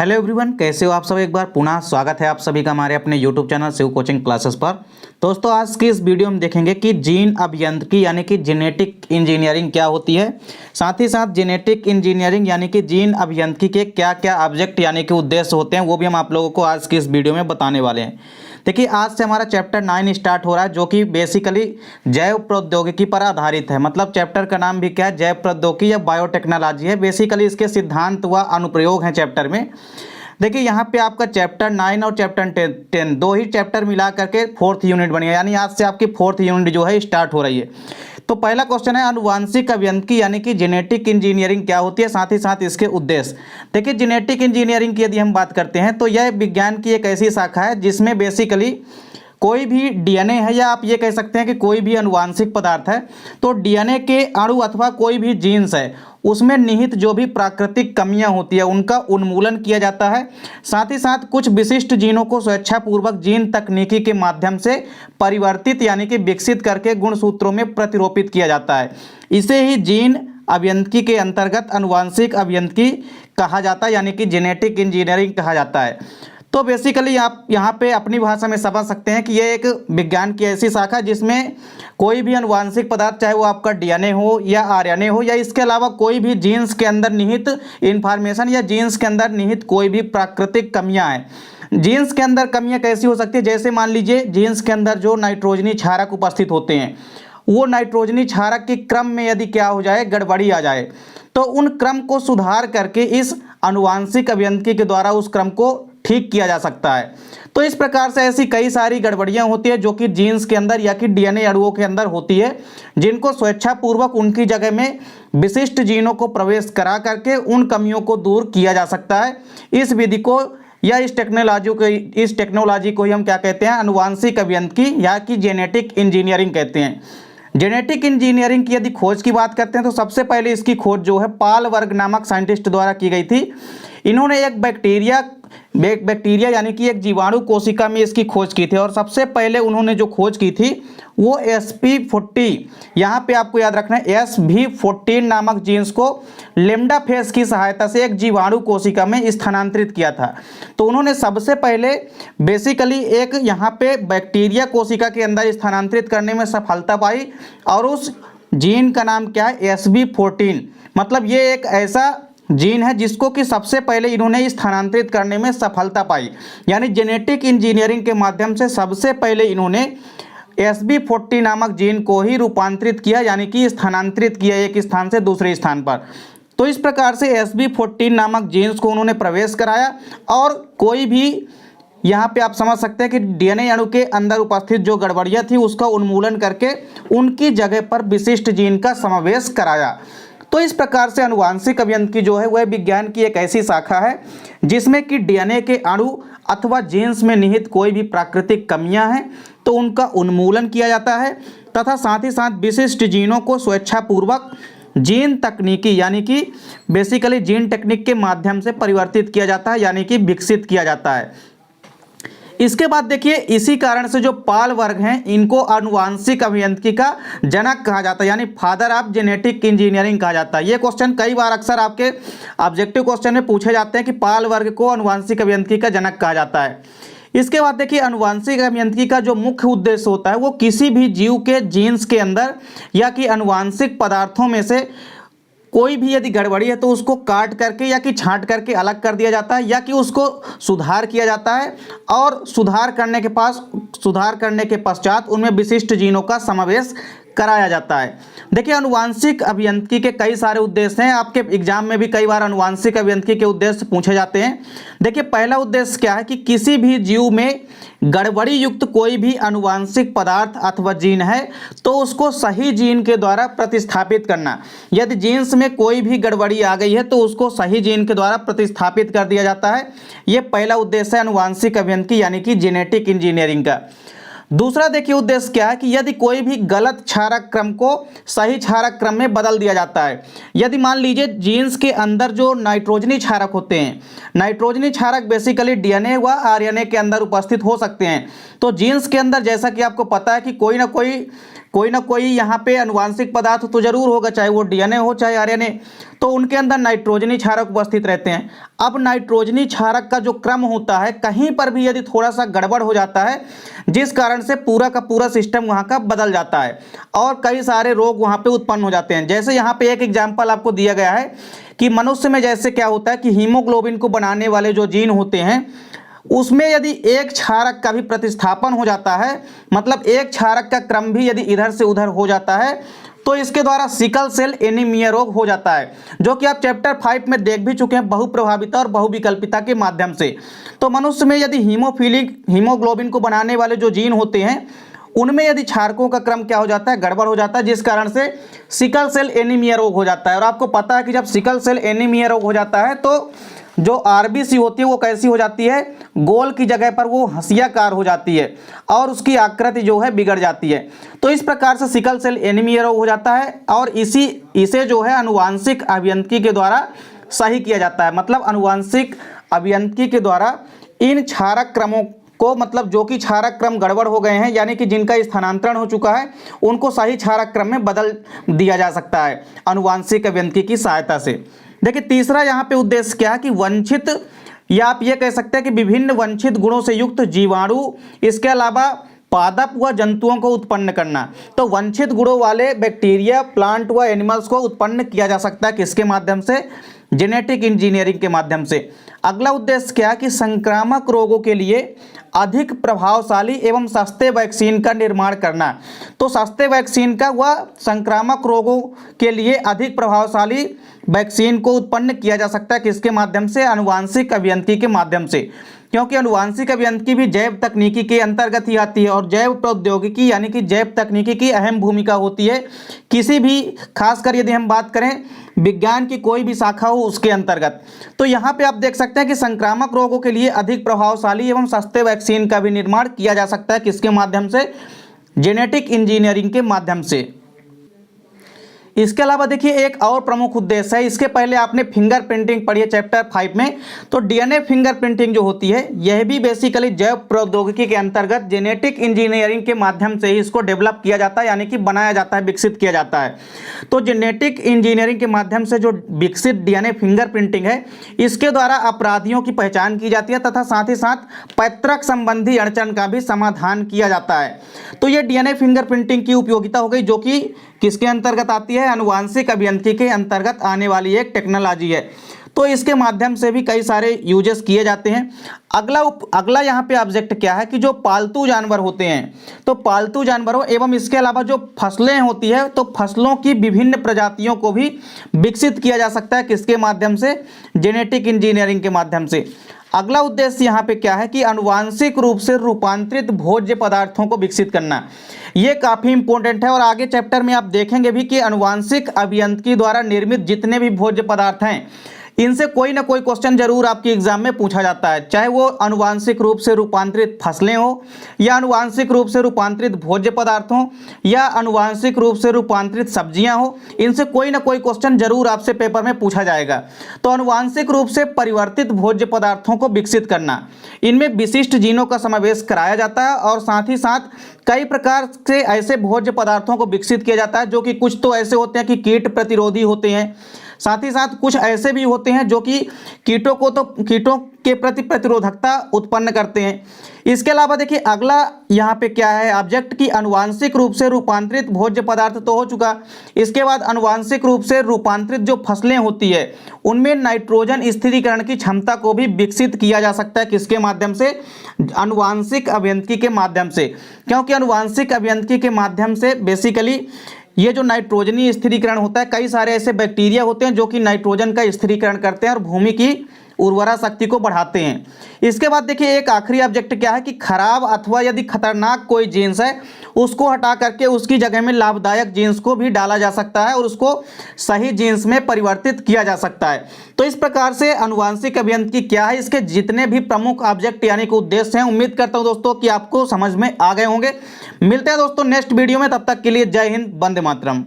Hello everyone, कैसे हो आप सब। एक बार पुनः स्वागत है आप सभी का हमारे अपने YouTube channel Shiv coaching classes पर। दोस्तों, आज की इस वीडियो में देखेंगे कि जीन अभियांत्रिकी यानी कि जेनेटिक इंजीनियरिंग क्या होती है। साथ ही साथ जेनेटिक इंजीनियरिंग यानी कि जीन अभियांत्रिकी के क्या क्या ऑब्जेक्ट यानी कि उद्देश्य होते हैं, वो भी हम आप लोगों को आज की इस वीडियो में बताने वाले हैं। देखिए, आज से हमारा चैप्टर 9 स्टार्ट हो रहा है, जो कि बेसिकली जैव प्रौद्योगिकी पर आधारित है। मतलब चैप्टर का नाम भी क्या है, जैव प्रौद्योगिकी या बायोटेक्नोलॉजी है। बेसिकली इसके सिद्धांत व अनुप्रयोग हैं चैप्टर में। देखिए, यहाँ पे आपका चैप्टर 9 और चैप्टर 10 दो ही चैप्टर मिला करके 4th यूनिट बनी है, यानी आज से आपकी 4th यूनिट जो है स्टार्ट हो रही है। तो पहला क्वेश्चन है, आनुवांशिक अभियांत्रिकी यानी कि जेनेटिक इंजीनियरिंग क्या होती है, साथ ही साथ इसके उद्देश्य। देखिए, जेनेटिक इंजीनियरिंग की यदि हम बात करते हैं तो यह विज्ञान की एक ऐसी शाखा है जिसमें बेसिकली कोई भी डीएनए है, या आप ये कह सकते हैं कि कोई भी आनुवांशिक पदार्थ है, तो डीएनए के अणु अथवा कोई भी जीन्स है, उसमें निहित जो भी प्राकृतिक कमियां होती है उनका उन्मूलन किया जाता है। साथ ही साथ कुछ विशिष्ट जीनों को स्वेच्छापूर्वक जीन तकनीकी के माध्यम से परिवर्तित यानी कि विकसित करके गुणसूत्रों में प्रतिरोपित किया जाता है। इसे ही जीन अभियांत्रिकी के अंतर्गत आनुवांशिक अभियांत्रिकी कहा जाता है, यानी कि जेनेटिक इंजीनियरिंग कहा जाता है। तो बेसिकली आप यहाँ पे अपनी भाषा में समझ सकते हैं कि ये एक विज्ञान की ऐसी शाखा है जिसमें कोई भी आनुवांशिक पदार्थ, चाहे वो आपका डीएनए हो या आरएनए हो, या इसके अलावा कोई भी जीन्स के अंदर निहित इन्फॉर्मेशन या जीन्स के अंदर निहित कोई भी प्राकृतिक कमियां हैं। जीन्स के अंदर कमियां कैसी हो सकती है, जैसे मान लीजिए जीन्स के अंदर जो नाइट्रोजनी क्षारक उपस्थित होते हैं, वो नाइट्रोजनी क्षारक के क्रम में यदि क्या हो जाए, गड़बड़ी आ जाए, तो उन क्रम को सुधार करके इस आनुवांशिक अभियांत्रिकी के द्वारा उस क्रम को ठीक किया जा सकता है। तो इस प्रकार से ऐसी कई सारी गड़बड़ियां होती है जो कि जीन्स के अंदर या कि डीएनए अणुओं के अंदर होती है, जिनको स्वेच्छापूर्वक उनकी जगह में विशिष्ट जीनों को प्रवेश करा करके उन कमियों को दूर किया जा सकता है। इस विधि को या इस टेक्नोलॉजी को ही हम क्या कहते हैं, आनुवांशिक अभियांत्रिकी या कि जेनेटिक इंजीनियरिंग कहते हैं। जेनेटिक इंजीनियरिंग की यदि खोज की बात करते हैं तो सबसे पहले इसकी खोज जो है पाल वर्ग नामक साइंटिस्ट द्वारा की गई थी। इन्होंने एक बैक्टीरिया यानी कि एक जीवाणु कोशिका में इसकी खोज की थी, और सबसे पहले उन्होंने जो खोज की थी वो SP40, यहाँ पे आपको याद रखना है SV14 नामक जीन्स को लेम्डा फेस की सहायता से एक जीवाणु कोशिका में स्थानांतरित किया था। तो उन्होंने सबसे पहले बेसिकली एक यहाँ पे बैक्टीरिया कोशिका के अंदर स्थानांतरित करने में सफलता पाई, और उस जीन का नाम क्या है, SV14। मतलब ये एक ऐसा जीन है जिसको कि सबसे पहले इन्होंने स्थानांतरित करने में सफलता पाई, यानी जेनेटिक इंजीनियरिंग के माध्यम से सबसे पहले इन्होंने SV40 नामक जीन को ही रूपांतरित किया, यानी कि स्थानांतरित किया एक स्थान से दूसरे स्थान पर। तो इस प्रकार से SV14 नामक जीन्स को उन्होंने प्रवेश कराया, और कोई भी यहाँ पे आप समझ सकते हैं कि डीएनए अणु के अंदर उपस्थित जो गड़बड़ियाँ थी उसका उन्मूलन करके उनकी जगह पर विशिष्ट जीन का समावेश कराया। तो इस प्रकार से आनुवांशिक अभियांत्रिकी जो है वह विज्ञान की एक ऐसी शाखा है जिसमें कि डीएनए के अणु अथवा जीन्स में निहित कोई भी प्राकृतिक कमियां हैं तो उनका उन्मूलन किया जाता है, तथा साथ ही साथ विशिष्ट जीनों को स्वेच्छापूर्वक जीन तकनीकी यानी कि बेसिकली जीन टेक्निक के माध्यम से परिवर्तित किया जाता है, यानी कि विकसित किया जाता है। इसके बाद देखिए, इसी कारण से जो पाल वर्ग हैं इनको आनुवांशिक अभियांत्रिकी का जनक कहा जाता है, यानी फादर ऑफ जेनेटिक इंजीनियरिंग कहा जाता है। ये क्वेश्चन कई बार अक्सर आपके ऑब्जेक्टिव क्वेश्चन में पूछे जाते हैं कि पाल वर्ग को आनुवांशिक अभियांत्रिकी का जनक कहा जाता है। इसके बाद देखिए, आनुवांशिक अभियांत्रिकी का जो मुख्य उद्देश्य होता है वो किसी भी जीव के जीन्स के अंदर या कि आनुवांशिक पदार्थों में से कोई भी यदि गड़बड़ी है तो उसको काट करके या कि छांट करके अलग कर दिया जाता है, या कि उसको सुधार किया जाता है, और सुधार करने के पश्चात उनमें विशिष्ट जीनों का समावेश कराया जाता है। देखिए, आनुवांशिक अभियांत्रिकी के कई सारे उद्देश्य हैं। आपके एग्जाम में भी कई बार आनुवांशिक अभियांत्रिकी के उद्देश्य पूछे जाते हैं। देखिए, पहला उद्देश्य क्या है कि किसी भी जीव में गड़बड़ी युक्त कोई भी आनुवांशिक पदार्थ अथवा जीन है तो उसको सही जीन के द्वारा प्रतिस्थापित करना। यदि जीन्स में कोई भी गड़बड़ी आ गई है तो उसको सही जीन के द्वारा प्रतिस्थापित कर दिया जाता है। ये पहला उद्देश्य है आनुवांशिक अभियांत्रिकी यानी कि जेनेटिक इंजीनियरिंग का। दूसरा देखिए उद्देश्य क्या है कि यदि कोई भी गलत क्षारक क्रम को सही क्षारक क्रम में बदल दिया जाता है। यदि मान लीजिए जीन्स के अंदर जो नाइट्रोजनी क्षारक होते हैं, नाइट्रोजनी क्षारक बेसिकली डीएनए व आरएनए के अंदर उपस्थित हो सकते हैं। तो जीन्स के अंदर जैसा कि आपको पता है कि कोई ना कोई कोई ना कोई यहाँ पे अनुवांशिक पदार्थ तो जरूर होगा, चाहे वो डीएनए हो चाहे आरएनए, तो उनके अंदर नाइट्रोजनी क्षारक उपस्थित रहते हैं। अब नाइट्रोजनी क्षारक का जो क्रम होता है, कहीं पर भी यदि थोड़ा सा गड़बड़ हो जाता है, जिस कारण से पूरा का पूरा सिस्टम वहाँ का बदल जाता है और कई सारे रोग वहाँ पे उत्पन्न हो जाते हैं। जैसे यहाँ पे एक एग्जाम्पल आपको दिया गया है कि मनुष्य में जैसे क्या होता है कि हीमोग्लोबिन को बनाने वाले जो जीन होते हैं, उसमें यदि एक क्षारक का भी प्रतिस्थापन हो जाता है, मतलब एक क्षारक का क्रम भी यदि इधर से उधर हो जाता है, तो इसके द्वारा सिकल सेल एनीमिया रोग हो जाता है, जो कि आप चैप्टर 5 में देख भी चुके हैं, बहुप्रभाविता और बहुविकल्पिता के माध्यम से। तो मनुष्य में यदि हीमोग्लोबिन को बनाने वाले जो जीन होते हैं, उनमें यदि क्षारकों का क्रम क्या हो जाता है, गड़बड़ हो जाता है, जिस कारण से सिकल सेल एनीमिया रोग हो जाता है। और आपको पता है कि जब सिकल सेल एनीमिया रोग हो जाता है तो जो आरबीसी होती है वो कैसी हो जाती है, गोल की जगह पर वो हंसियाकार हो जाती है और उसकी आकृति जो है बिगड़ जाती है। तो इस प्रकार से सिकल सेल एनीमिया रोग हो जाता है और इसे जो है अनुवांशिक अभियांत्रिकी के द्वारा सही किया जाता है। मतलब अनुवांशिक अभियांत्रिकी के द्वारा इन क्षारक क्रमों को, मतलब जो कि क्षारक क्रम गड़बड़ हो गए हैं, यानी कि जिनका स्थानांतरण हो चुका है, उनको सही क्षारक क्रम में बदल दिया जा सकता है अनुवांशिक अभियांत्रिकी की सहायता से। देखिए तीसरा यहाँ पे उद्देश्य क्या है कि वंचित, या आप ये कह सकते हैं कि विभिन्न वंचित गुणों से युक्त जीवाणु, इसके अलावा पादप व जंतुओं को उत्पन्न करना। तो वंचित गुणों वाले बैक्टीरिया, प्लांट व एनिमल्स को उत्पन्न किया जा सकता है किसके माध्यम से, जेनेटिक इंजीनियरिंग के माध्यम से। अगला उद्देश्य क्या है कि संक्रामक रोगों के लिए अधिक प्रभावशाली एवं सस्ते वैक्सीन का निर्माण करना। तो सस्ते वैक्सीन का व संक्रामक रोगों के लिए अधिक प्रभावशाली वैक्सीन को उत्पन्न किया जा सकता है किसके माध्यम से, अनुवांशिक अभियांत्रिकी के माध्यम से। क्योंकि अनुवांशिक अभियांत्रिकी भी जैव तकनीकी के अंतर्गत ही आती है और जैव प्रौद्योगिकी यानी कि जैव तकनीकी की अहम भूमिका होती है किसी भी, खासकर यदि हम बात करें विज्ञान की कोई भी शाखा हो उसके अंतर्गत। तो यहाँ पे आप देख सकते हैं कि संक्रामक रोगों के लिए अधिक प्रभावशाली एवं सस्ते वैक्सीन का भी निर्माण किया जा सकता है किसके माध्यम से, जेनेटिक इंजीनियरिंग के माध्यम से। इसके अलावा देखिए एक और प्रमुख उद्देश्य है, इसके पहले आपने फिंगर प्रिंटिंग पढ़ी है चैप्टर 5 में, तो डीएनए फिंगर प्रिंटिंग जो होती है यह भी बेसिकली जैव प्रौद्योगिकी के अंतर्गत जेनेटिक इंजीनियरिंग के माध्यम से ही इसको डेवलप किया जाता है, यानी कि बनाया जाता है, विकसित किया जाता है। तो जेनेटिक इंजीनियरिंग के माध्यम से जो विकसित डीएनए फिंगर प्रिंटिंग है, इसके द्वारा अपराधियों की पहचान की जाती है तथा साथ ही साथ पैतृक संबंधी अड़चन का भी समाधान किया जाता है। तो ये डीएनए फिंगर प्रिंटिंग की उपयोगिता हो गई, जो कि किसके अंतर्गत आती है, अनुवांशिक अभियांत्रिकी के अंतर्गत आने वाली एक टेक्नोलॉजी है। तो इसके माध्यम से भी कई सारे यूजेस किए जाते हैं। अगला यहाँ पे ऑब्जेक्ट क्या है कि जो पालतू जानवर होते हैं, तो पालतू जानवरों एवं इसके अलावा जो फसलें होती है, तो फसलों की विभिन्न प्रजातियों को भी विकसित किया जा सकता है किसके माध्यम से, जेनेटिक इंजीनियरिंग के माध्यम से। अगला उद्देश्य यहाँ पे क्या है कि अनुवांशिक रूप से रूपांतरित भोज्य पदार्थों को विकसित करना। ये काफ़ी इंपॉर्टेंट है और आगे चैप्टर में आप देखेंगे भी कि अनुवांशिक अभियांत्रिकी द्वारा निर्मित जितने भी भोज्य पदार्थ हैं, इनसे कोई ना कोई क्वेश्चन जरूर आपके एग्जाम में पूछा जाता है, चाहे वो अनुवांशिक रूप से रूपांतरित फसलें हो, या अनुवांशिक रूप से रूपांतरित भोज्य पदार्थ हो, या अनुवांशिक रूप से रूपांतरित सब्जियां हो, इनसे कोई ना कोई क्वेश्चन जरूर आपसे पेपर में पूछा जाएगा। तो अनुवांशिक रूप से परिवर्तित भोज्य पदार्थों को विकसित करना, इनमें विशिष्ट जीनों का समावेश कराया जाता है और साथ ही साथ कई प्रकार से ऐसे भोज्य पदार्थों को विकसित किया जाता है जो कि कुछ तो ऐसे होते हैं कि कीट प्रतिरोधी होते हैं, साथ ही साथ कुछ ऐसे भी होते हैं जो कि कीटों के प्रति प्रतिरोधकता उत्पन्न करते हैं। इसके अलावा देखिए अगला यहाँ पे क्या है ऑब्जेक्ट की अनुवांशिक रूप से रूपांतरित भोज्य पदार्थ तो हो चुका। इसके बाद अनुवांशिक रूप से रूपांतरित जो फसलें होती है उनमें नाइट्रोजन स्थिरीकरण की क्षमता को भी विकसित किया जा सकता है किसके माध्यम से, अनुवांशिक अभियांत्रिकी के माध्यम से। क्योंकि अनुवांशिक अभियांत्रिकी के माध्यम से बेसिकली ये जो नाइट्रोजनी स्थिरीकरण होता है, कई सारे ऐसे बैक्टीरिया होते हैं जो कि नाइट्रोजन का स्थिरीकरण करते हैं और भूमि की उर्वरा शक्ति को बढ़ाते हैं। इसके बाद देखिए एक आखिरी ऑब्जेक्ट क्या है कि खराब अथवा यदि खतरनाक कोई जीन्स है उसको हटा करके उसकी जगह में लाभदायक जीन्स को भी डाला जा सकता है और उसको सही जीन्स में परिवर्तित किया जा सकता है। तो इस प्रकार से अनुवांशिक अभियांत्रिकी क्या है, इसके जितने भी प्रमुख ऑब्जेक्ट यानी कि उद्देश्य हैं, उम्मीद करता हूं दोस्तों कि आपको समझ में आ गए होंगे। मिलते हैं दोस्तों नेक्स्ट वीडियो में, तब तक के लिए जय हिंद, वंदे मातरम।